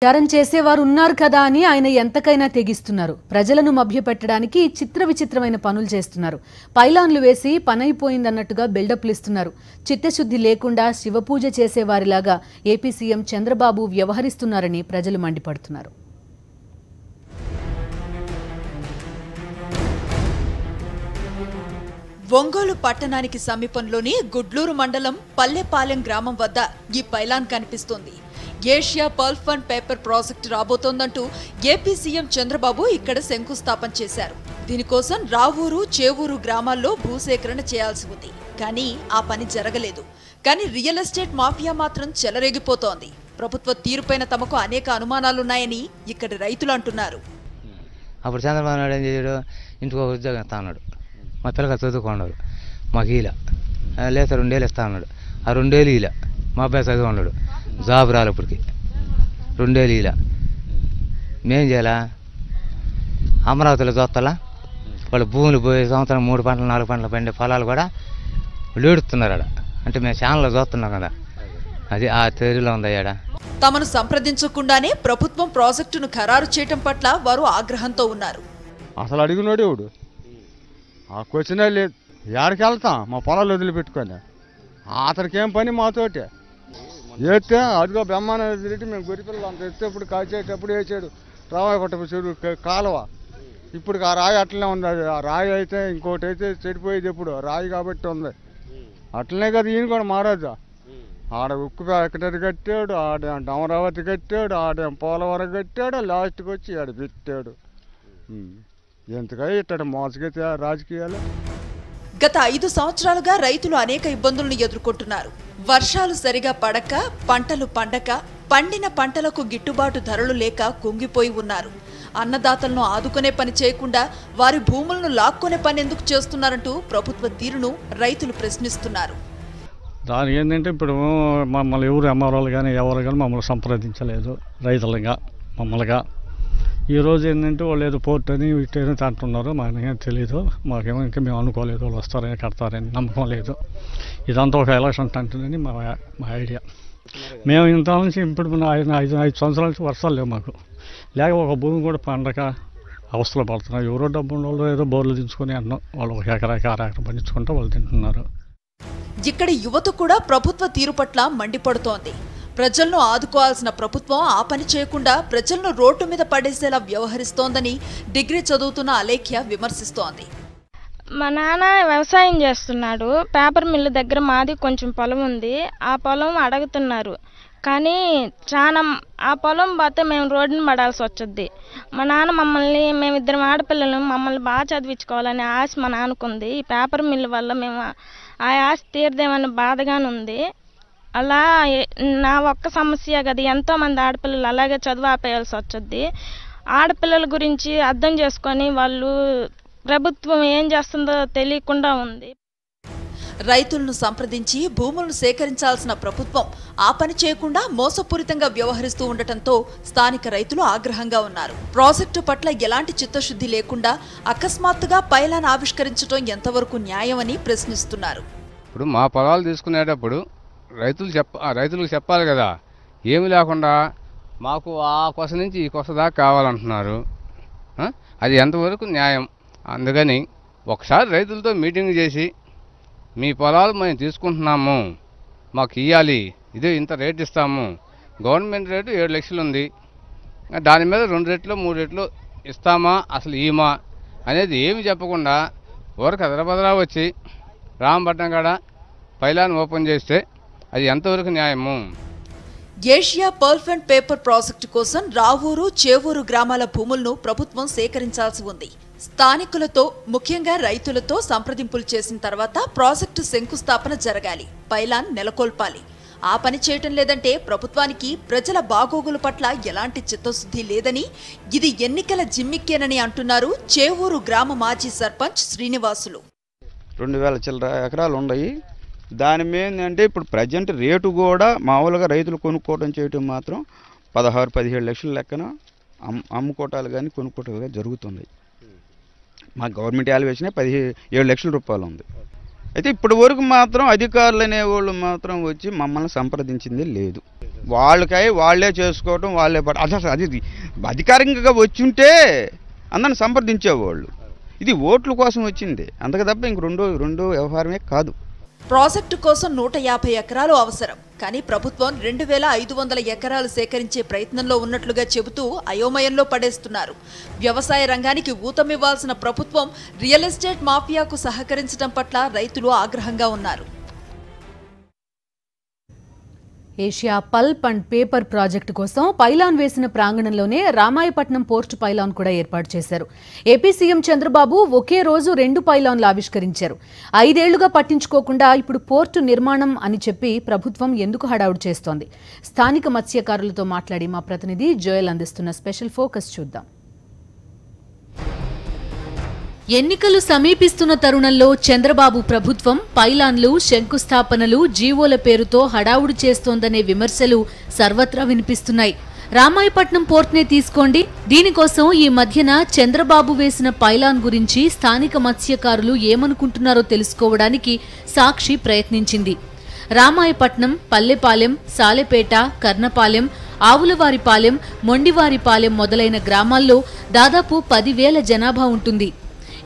ప్రచారం చేసేవారు ఉన్నారు కదా అని ఆయన ఎంతకైనా తెగిస్తున్నారు. ప్రజలను మభ్యపెట్టడానికి చిత్ర విచిత్రమైన పనులు చేస్తున్నారు. పైలాన్లు వేసి పనైపోయిందన్నట్టుగా బిల్డప్లు ఇస్తున్నారు. చిత్తశుద్ధి లేకుండా శివపూజ చేసేవారిలాగా ఏపీ సీఎం చంద్రబాబు వ్యవహరిస్తున్నారని ప్రజలు మండిపడుతున్నారు. ఒంగోలు పట్టణానికి సమీపంలోని గుడ్లూరు మండలం పల్లెపాలెం గ్రామం వద్ద ఈ పైలాన్ కనిపిస్తోంది. Asia pulp and paper project రాబోతోందంటూ ఏపీ సీఎం చంద్రబాబు ఇక్కడ శంకుస్థాపన చేశారు. దీనికోసం రావూరు, చేవూరు గ్రామాల్లో భూసేకరణ చేయాల్సి ఉంది. కానీ ఆ పని జరగలేదు. కానీ రియల్ ఎస్టేట్ మాఫియా మాత్రం చెలరేగిపోతోంది. ప్రభుత్వ తీరుపైన తమకు అనేక అనుమానాలున్నాయని ఇక్కడి రైతులు అంటున్నారు. అప్పుడు చంద్రబాబు నాయుడు ఏం చేశాడు? ఇంటికి ఒక ఉద్యోగం ఇస్తా అన్నాడు. మా పిల్లగా చదువుకున్నాడు. మాకు ఇలా లేదా 2 ఏళ్ళు ఇస్తా అన్నాడు. ఆ 2 ఏళ్ళు ఇలా మా అబ్బాయి చదువు ఉన్నాడు. జాబ్ రాలి ఇప్పటికి 2 ఏళ్ళు ఇలా మేం చేయాలా? అమరావతిలో చూస్తాలా వాళ్ళు భూములు పోయి సంవత్సరం 3 పంటలు 4 పంటలు పండే పొలాలు కూడా లేడుతున్నారు ఆడ. అంటే మేము ఛానల్లో చూస్తున్నాం కదా, అది ఆ తేదీలో ఉంది ఆడ. తమను సంప్రదించకుండానే ప్రభుత్వం ప్రాజెక్టును ఖరారు చేయటం పట్ల వారు ఆగ్రహంతో ఉన్నారు. అసలు అడిగినోడు ఎవడు? ఆ క్వశ్చనే లేదు. ఎక్కడికి వెళ్తాం? మా పొలాలు వదిలిపెట్టుకొని. అతనికి ఏం పని మాతోటి వేస్తే అదిగో బ్రహ్మాండ తిరిగి మేము గొరిపిల్లలు అంత ఎత్తేప్పుడు కాల్చేటప్పుడు వేసాడు రామాయపట్ట చెరువు కాలువ. ఇప్పుడు ఆ రాయి అట్లనే ఉంది. అది ఆ రాయి అయితే ఇంకోటి అయితే చెడిపోయేది. ఎప్పుడు రాయి కాబట్టి ఉంది. అట్లనే కదా ఈయన కూడా మారాజా. ఆడ ఉక్కు ఫ్యాక్టరీ కట్టాడు, ఆడ అమరావతి కట్టాడు, ఆడ పోలవరం కట్టాడు, లాస్ట్కి వచ్చి ఆడ పెట్టాడు. ఎంతగా ఇట్టాడు మోసగైతే రాజకీయాలు. గత 5 సంవత్సరాలుగా రైతులు అనేక ఇబ్బందులను ఎదుర్కొంటున్నారు. వర్షాలు సరిగా పడక, పంటలు పండక, పండిన పంటలకు గిట్టుబాటు ధరలు లేక కుంగిపోయి ఉన్నారు. అన్నదాతలను ఆదుకునే పని చేయకుండా వారి భూములను లాక్కునే పని ఎందుకు చేస్తున్నారంటూ ప్రభుత్వ తీరును రైతులు ప్రశ్నిస్తున్నారు. దానికి ఏంటంటే ఇప్పుడు మమ్మల్ని ఎవరు ఎంఆర్ఓలు కానీ ఎవరు కానీ మమ్మల్ని సంప్రదించలేదు. రైతులుగా మమ్మల్నిగా ఈరోజు ఏంటంటే వాళ్ళు ఏదో పోర్ట్ అని ఇటేనో అంటున్నారు. మాకేం తెలియదు. మాకేమో ఇంకా మేము అనుకోలేదు వాళ్ళు వస్తారని కడతారని నమ్మకం లేదు. ఇదంతా ఒక ఎలక్షన్ అంటుందని మా ఐడియా. మేము ఇంత నుంచి ఇప్పుడు 5 సంవత్సరాల నుంచి వర్షాలు లేవు మాకు. లేక ఒక భూమి కూడా పండక అవస్థలు పడుతున్నారు. ఎవరో డబ్బు వాళ్ళు ఏదో బోర్లు దించుకొని అన్నాం. వాళ్ళు 1 ఎకరాకి 6 ఎకరం పండించుకుంటే వాళ్ళు తింటున్నారు. ఇక్కడి యువత కూడా ప్రభుత్వ తీరు పట్ల మండిపడుతోంది. ప్రజలను ఆదుకోవాల్సిన ప్రభుత్వం ఆ పని చేయకుండా ప్రజలను రోడ్డు మీద పడేసేలా వ్యవహరిస్తోందని డిగ్రీ చదువుతున్న అలేఖ్య విమర్శిస్తోంది. మా నాన్న వ్యవసాయం చేస్తున్నాడు. పేపర్ మిల్లు దగ్గర మాది కొంచెం పొలం ఉంది. ఆ పొలం అడుగుతున్నారు. కానీ చాలా ఆ పొలం పోతే మేము రోడ్డుని పడాల్సి వచ్చుద్ది. మా నాన్న మమ్మల్ని, మేమిద్దరం ఆడపిల్లలు, మమ్మల్ని బాగా చదివించుకోవాలనే ఆశ మా నాన్నకుంది. ఈ పేపర్ మిల్లు వల్ల మేము ఆ ఆశ తీరదేమని బాధగానే ఉంది. అలా నా ఒక్క సమస్య కదా, ఎంతోమంది ఆడపిల్లలు అలాగే చదువు ఆపేయాల్సి వచ్చుద్ది. ఆడపిల్లల గురించి అర్థం చేసుకొని వాళ్ళు ప్రభుత్వం ఏం చేస్తుందో తెలియకుండా ఉంది. రైతులను సంప్రదించి భూములను సేకరించాల్సిన ప్రభుత్వం ఆ పని చేయకుండా మోసపూరితంగా వ్యవహరిస్తూ ఉండటంతో స్థానిక రైతులు ఆగ్రహంగా ఉన్నారు. ప్రాజెక్టు పట్ల ఎలాంటి చిత్తశుద్ధి లేకుండా అకస్మాత్తుగా పైలాన్ ఆవిష్కరించడం ఎంతవరకు న్యాయమని ప్రశ్నిస్తున్నారు. ఇప్పుడు మా పొలాలు తీసుకునేటప్పుడు రైతులకు చెప్పాలి కదా. ఏమి లేకుండా మాకు ఆ కొస నుంచి ఈ కొస దాకా కావాలంటున్నారు. అది ఎంతవరకు న్యాయం? అందుకని ఒకసారి రైతులతో మీటింగ్ చేసి మీ పొలాలు మేము తీసుకుంటున్నాము, మాకు ఇవ్వాలి, ఇదే ఇంత రేటు ఇస్తాము, గవర్నమెంట్ రేటు 7 లక్షలు ఉంది, దాని మీద 2 రెట్లు 3 రెట్లు ఇస్తామా అసలు ఈమా అనేది ఏమి చెప్పకుండా ఊరికి హైదరాబాద్లో వచ్చి రామపట్నం కాడ పైలాన్ ఓపెన్ చేస్తే అది ఎంతవరకు న్యాయము? Asia pulp and paper project కోసం రావూరు, చేవూరు గ్రామాల భూములను ప్రభుత్వం సేకరించాల్సి ఉంది. స్థానికులతో, ముఖ్యంగా రైతులతో సంప్రదింపులు చేసిన తర్వాత ప్రాజెక్టు శంకుస్థాపన జరగాలి. పైలాన్ నెలకొల్పాలి. ఆ పని చేయటం లేదంటే ప్రభుత్వానికి ప్రజల బాగోగుల పట్ల ఎలాంటి చిత్తశుద్ధి లేదని, ఇది ఎన్నికల జిమ్మిక్కేనని అంటున్నారు చేవూరు గ్రామ మాజీ సర్పంచ్ శ్రీనివాసులు. 2000 చిల్లర ఎకరాలు ఉన్నాయి. దాని మీద అంటే ఇప్పుడు ప్రజెంట్ రేటు కూడా మామూలుగా రైతులు కొనుక్కోవడం చేయటం మాత్రం 16-17 లక్షల లెక్కన అమ్ముకోవటాలు కానీ కొనుక్కోవటాలు కానీ జరుగుతుంది. మా గవర్నమెంట్ వాల్యుయేషన్ 17 లక్షల రూపాయలు ఉంది. అయితే ఇప్పటి వరకు మాత్రం అధికారులు అనేవాళ్ళు మాత్రం వచ్చి మమ్మల్ని సంప్రదించింది లేదు. వాళ్ళే చేసుకోవటం, వాళ్ళే అసలు అది అధికారికంగా వచ్చుంటే అందరిని సంప్రదించేవాళ్ళు. ఇది ఓట్ల కోసం వచ్చింది, అంతకు తప్ప ఇంక రెండో వ్యవహారమే కాదు. ప్రాజెక్టు కోసం 150 ఎకరాలు అవసరం, కానీ ప్రభుత్వం 2500 ఎకరాలు సేకరించే ప్రయత్నంలో ఉన్నట్లుగా చెబుతూ అయోమయంలో పడేస్తున్నారు. వ్యవసాయ రంగానికి ఊతమివ్వాల్సిన ప్రభుత్వం రియల్ ఎస్టేట్ మాఫియాకు సహకరించడం పట్ల రైతులు ఆగ్రహంగా ఉన్నారు. Asia pulp and paper project కోసం పైలాన్ వేసిన ప్రాంగణంలోనే రామాయపట్నం పోర్టు పైలాన్ కూడా ఏర్పాటు చేశారు. ఏపీ సీఎం చంద్రబాబు ఒకే రోజు 2 పైలాన్లు ఆవిష్కరించారు. 5 ఏళ్లుగా పట్టించుకోకుండా ఇప్పుడు పోర్టు నిర్మాణం అని చెప్పి ప్రభుత్వం ఎందుకు హడావుడి చేస్తోంది? స్థానిక మత్స్యకారులతో మాట్లాడి మా ప్రతినిధి జోయల్ అందిస్తున్న స్పెషల్ ఫోకస్ చూద్దాం. ఎన్నికలు సమీపిస్తున్న తరుణంలో చంద్రబాబు ప్రభుత్వం పైలాన్లు, శంకుస్థాపనలు, జీవోల పేరుతో హడావుడి చేస్తోందనే విమర్శలు సర్వత్రా వినిపిస్తున్నాయి. రామాయపట్నం పోర్ట్నే తీసుకోండి. దీనికోసం ఈ మధ్యన చంద్రబాబు వేసిన పైలాన్ గురించి స్థానిక మత్స్యకారులు ఏమనుకుంటున్నారో తెలుసుకోవడానికి సాక్షి ప్రయత్నించింది. రామాయపట్నం, పల్లెపాలెం, సాలెపేట, కర్ణపాలెం, ఆవులవారిపాలెం, మొండివారిపాలెం మొదలైన గ్రామాల్లో దాదాపు 10,000 జనాభా ఉంటుంది.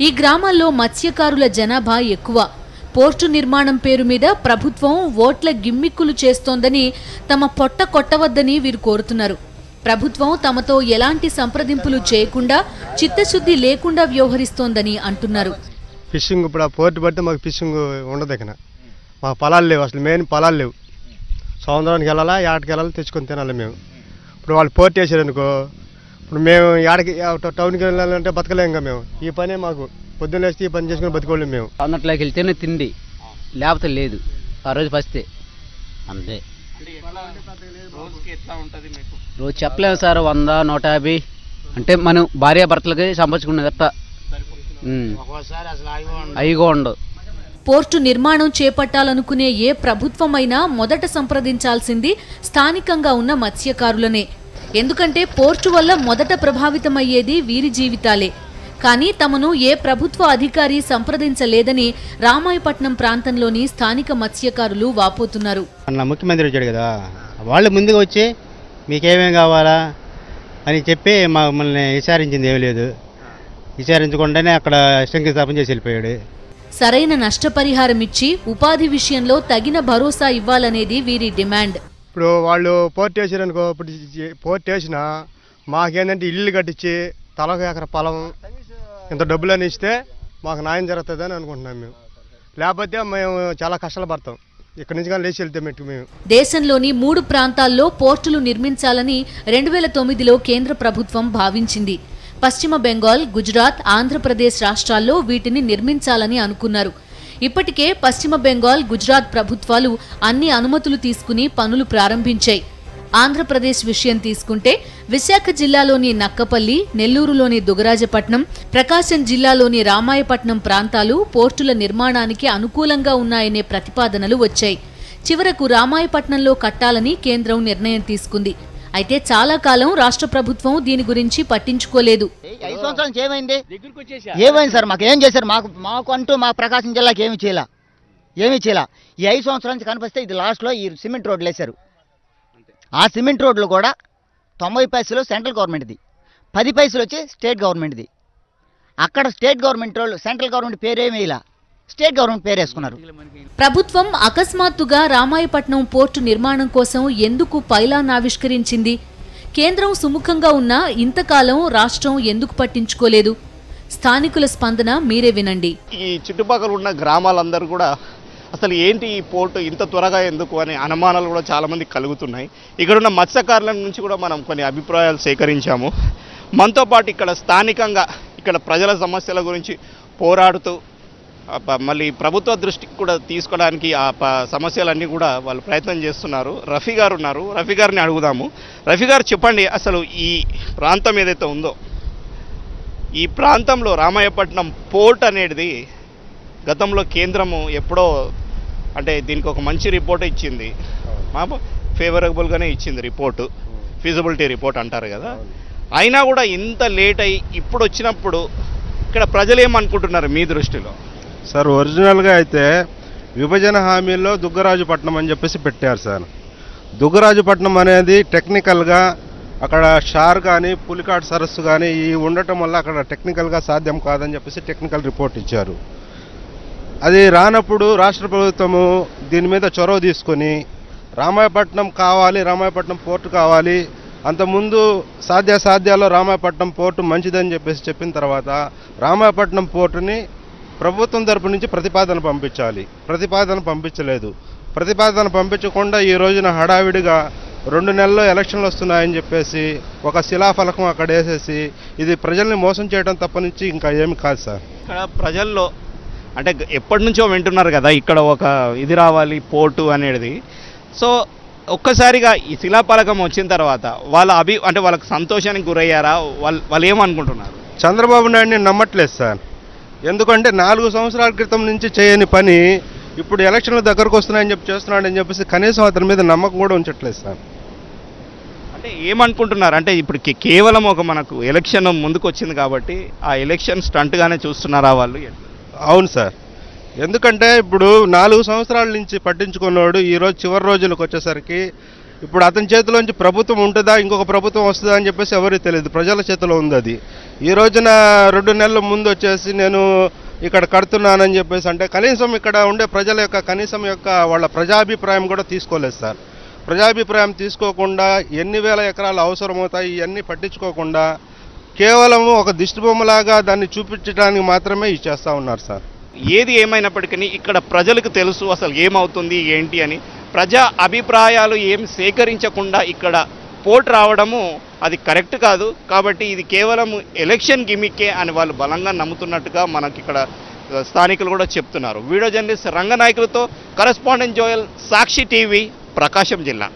ఈ గ్రామాల్లో మత్స్యకారుల జనాభా ఎక్కువ. పోర్టు నిర్మాణం పేరు మీద ప్రభుత్వం ఓట్ల గిమ్మిక్కులు చేస్తోందని, తమ పొట్ట కొట్టవద్దని వీరు కోరుతున్నారు. ప్రభుత్వం తమతో ఎలాంటి సంప్రదింపులు చేయకుండా, చిత్తశుద్ధి లేకుండా వ్యవహరిస్తోందని అంటున్నారు. ఫిషింగ్ ఇప్పుడు ఆ పోర్టు పడితే మాకు ఫిషింగ్ ఉండదు. ఇక్కడ మాకు పొలాలు లేవు, అసలు మెయిన్ పొలాలు లేవు. సముద్రానికి వెళ్ళాలా, ఏటకి వెళ్ళాలి, తెచ్చుకొని తినాలి మేము. ఇప్పుడు వాళ్ళు పోర్టు వేసారనుకో, ఇప్పుడు మేము ఏడకి టౌన్కి వెళ్ళాలంటే బతకలేం. మేము ఈ పనే మాకు పొద్దున్న లేస్తే ఈ పని చేసుకుని బతకోలేము. మేము అన్నట్లోకి వెళ్తేనే తిండి, లేకపోతే లేదు. ఆ రోజు ఫస్టే అంతే. రోజు చెప్పలేము సార్, 100, 150 అంటే మనం భార్యాభర్తలకి సంపాదించుకునేదట్ట అయ్యిగా ఉండవు. పోర్టు నిర్మాణం చేపట్టాలనుకునే ఏ ప్రభుత్వమైనా మొదట సంప్రదించాల్సింది స్థానికంగా ఉన్న మత్స్యకారులనే. ఎందుకంటే పోర్టు వల్ల మొదట ప్రభావితమయ్యేది వీరి జీవితాలే. కానీ తమను ఏ ప్రభుత్వ అధికారి సంప్రదించలేదని రామాయపట్నం ప్రాంతంలోని స్థానిక మత్స్యకారులు వాపోతున్నారు. ముఖ్యమంత్రి వచ్చాడు కదా, వాళ్ళు ముందుగా వచ్చి మీకేమేం కావాలా అని చెప్పి మమ్మల్ని విచారించింది ఏమీ లేదు. విచారించకుండానే అక్కడ శంకుస్థాపన చేసి వెళ్ళిపోయాడు. సరైన నష్టపరిహారం ఇచ్చి ఉపాధి విషయంలో తగిన భరోసా ఇవ్వాలనేది వీరి డిమాండ్. ఇప్పుడు వాళ్ళు పోర్టు వేసారనుకో, ఇప్పుడు పోర్టు వేసినా మాకేంటంటే ఇల్లు కట్టించి తలకు ఎకర పొలం ఇంత డబ్బులని ఇస్తే మాకు న్యాయం జరుగుతుందని అనుకుంటున్నాం మేము. లేకపోతే మేము చాలా కష్టాలు పడతాం. ఇక్కడి నుంచి కానీ లేచి వెళ్తే మెట్టు మేము. దేశంలోని 3 ప్రాంతాల్లో పోర్టులు నిర్మించాలని 2009లో కేంద్ర ప్రభుత్వం భావించింది. పశ్చిమ బెంగాల్, గుజరాత్, ఆంధ్రప్రదేశ్ రాష్ట్రాల్లో వీటిని నిర్మించాలని అనుకున్నారు. ఇప్పటికే పశ్చిమ బెంగాల్, గుజరాత్ ప్రభుత్వాలు అన్ని అనుమతులు తీసుకుని పనులు ప్రారంభించాయి. ఆంధ్రప్రదేశ్ విషయం తీసుకుంటే విశాఖ జిల్లాలోని నక్కపల్లి, నెల్లూరులోని దుగరాజపట్నం, ప్రకాశం జిల్లాలోని రామాయపట్నం ప్రాంతాలు పోర్టుల నిర్మాణానికి అనుకూలంగా ఉన్నాయనే ప్రతిపాదనలు వచ్చాయి. చివరకు రామాయపట్నంలో కట్టాలని కేంద్రం నిర్ణయం తీసుకుంది. అయితే చాలా కాలం రాష్ట్ర ప్రభుత్వం దీని గురించి పట్టించుకోలేదు. 5 సంవత్సరాల నుంచి ఏమైంది సార్? మాకు ఏం చేశారు? మాకు అంటూ మా ప్రకాశం జిల్లాకి ఏమి చేయాల. ఈ 5 సంవత్సరాల నుంచి కనిపిస్తే ఇది లాస్ట్లో ఈ సిమెంట్ రోడ్లు వేశారు. ఆ సిమెంట్ రోడ్లు కూడా 90 పైసలు సెంట్రల్ గవర్నమెంట్ది, 10 పైసలు వచ్చి స్టేట్ గవర్నమెంట్ది. అక్కడ స్టేట్ గవర్నమెంట్ వాళ్ళు సెంట్రల్ గవర్నమెంట్ పేరేమీ ఇలా స్టేట్ గవర్నమెంట్ పేరు వేసుకున్నారు. ప్రభుత్వం అకస్మాత్తుగా రామాయపట్నం పోర్టు నిర్మాణం కోసం ఎందుకు పైలాన్ ఆవిష్కరించింది? కేంద్రం సుముఖంగా ఉన్నా ఇంతకాలం రాష్ట్రం ఎందుకు పట్టించుకోలేదు? స్థానికుల స్పందన మీరే వినండి. ఈ చుట్టుపక్కల ఉన్న గ్రామాలందరూ కూడా అసలు ఏంటి ఈ పోర్టు ఇంత త్వరగా ఎందుకు అనే అనుమానాలు కూడా చాలామంది కలుగుతున్నాయి. ఇక్కడున్న మత్స్యకారుల నుంచి కూడా మనం కొన్ని అభిప్రాయాలు సేకరించాము. మనతో పాటు ఇక్కడ స్థానికంగా ఇక్కడ ప్రజల సమస్యల గురించి పోరాడుతూ మళ్ళీ ప్రభుత్వ దృష్టికి కూడా తీసుకోవడానికి ఆ సమస్యలన్నీ కూడా వాళ్ళు ప్రయత్నం చేస్తున్నారు. రఫీ గారు ఉన్నారు, రఫీ గారిని అడుగుదాము. రఫీ గారు చెప్పండి, అసలు ఈ ప్రాంతం ఏదైతే ఉందో ఈ ప్రాంతంలో రామాయపట్నం పోర్ట్ అనేది గతంలో కేంద్రము ఎప్పుడో అంటే దీనికి ఒక మంచి రిపోర్ట్ ఇచ్చింది, ఫేవరబుల్గానే ఇచ్చింది రిపోర్టు, ఫీజిబిలిటీ రిపోర్ట్ అంటారు కదా. అయినా కూడా ఇంత లేట్ అయ్యి ఇప్పుడు వచ్చినప్పుడు ఇక్కడ ప్రజలు ఏమనుకుంటున్నారు మీ దృష్టిలో? సార్ ఒరిజినల్గా అయితే విభజన హామీల్లో దుగ్గరాజుపట్నం అని చెప్పేసి పెట్టారు సార్. దుగ్గరాజుపట్నం అనేది టెక్నికల్గా అక్కడ షార్ కానీ పులికాట్ సరస్సు కానీ ఈ ఉండటం వల్ల అక్కడ టెక్నికల్గా సాధ్యం కాదని చెప్పేసి టెక్నికల్ రిపోర్ట్ ఇచ్చారు. అది రానప్పుడు రాష్ట్ర ప్రభుత్వము దీని మీద చొరవ తీసుకొని రామాయపట్నం కావాలి, రామాయపట్నం పోర్టు కావాలి, అంతకుముందు సాధ్యాల్లో రామాయపట్నం పోర్టు మంచిదని చెప్పేసి చెప్పిన తర్వాత రామాయపట్నం పోర్టుని ప్రభుత్వం తరపు నుంచి ప్రతిపాదన పంపించాలి. ప్రతిపాదన పంపించలేదు. ప్రతిపాదన పంపించకుండా ఈ రోజున హడావిడిగా 2 నెలల్లో ఎలక్షన్లు వస్తున్నాయని చెప్పేసి ఒక శిలాఫలకం అక్కడ వేసేసి ఇది ప్రజల్ని మోసం చేయడం తప్ప నుంచి ఇంకా ఏమి కాదు సార్. ఇక్కడ ప్రజల్లో అంటే ఎప్పటి నుంచో వింటున్నారు కదా ఇక్కడ ఒక ఇది రావాలి పోర్టు అనేది. సో ఒక్కసారిగా ఈ శిలాఫలకం వచ్చిన తర్వాత వాళ్ళ అంటే వాళ్ళకి సంతోషానికి గురయ్యారా? వాళ్ళు ఏమనుకుంటున్నారు? చంద్రబాబు నాయుడిని నమ్మట్లేదు సార్. ఎందుకంటే 4 సంవత్సరాల క్రితం నుంచి చేయని పని ఇప్పుడు ఎలక్షన్లు దగ్గరకు వస్తున్నాయని చెప్పి చేస్తున్నాడని చెప్పేసి కనీసం అతని మీద నమ్మకం కూడా ఉంచట్లేదు సార్. అంటే ఏమనుకుంటున్నారు అంటే ఇప్పుడు కేవలం ఒక మనకు ఎలక్షన్ ముందుకు వచ్చింది కాబట్టి ఆ ఎలక్షన్ స్టంట్గానే చూస్తున్నారా వాళ్ళు? అవును సార్. ఎందుకంటే ఇప్పుడు 4 సంవత్సరాల నుంచి పట్టించుకున్నాడు ఈరోజు చివరి రోజులకు వచ్చేసరికి ఇప్పుడు అతని చేతిలోంచి ప్రభుత్వం ఉంటుందా ఇంకొక ప్రభుత్వం వస్తుందా అని చెప్పేసి ఎవరికి తెలియదు. ప్రజల చేతిలో ఉంది అది. ఈ రోజున 2 నెలల ముందు వచ్చేసి నేను ఇక్కడ కడుతున్నానని చెప్పేసి అంటే కనీసం ఇక్కడ ఉండే ప్రజల యొక్క కనీసం యొక్క వాళ్ళ ప్రజాభిప్రాయం కూడా తీసుకోలేదు సార్. ప్రజాభిప్రాయం తీసుకోకుండా ఎన్ని వేల ఎకరాలు అవసరమవుతాయి ఇవన్నీ పట్టించుకోకుండా కేవలం ఒక దిష్టిబొమ్మలాగా దాన్ని చూపించడానికి మాత్రమే ఇచ్చేస్తూ ఉన్నారు సార్. ఏది ఏమైనప్పటికీ ఇక్కడ ప్రజలకు తెలుసు అసలు ఏమవుతుంది ఏంటి అని. ప్రజా అభిప్రాయాలు ఏం సేకరించకుండా ఇక్కడ పోర్ట్ రావడము అది కరెక్ట్ కాదు. కాబట్టి ఇది కేవలం ఎలక్షన్ గిమిక్కే అని వాళ్ళు బలంగా నమ్ముతున్నట్టుగా మనకి ఇక్కడ స్థానికులు కూడా చెప్తున్నారు. వీడియో జర్నలిస్ట్ రంగనాయకులతో కరెస్పాండెంట్ జోయల్, సాక్షి టీవీ, ప్రకాశం జిల్లా.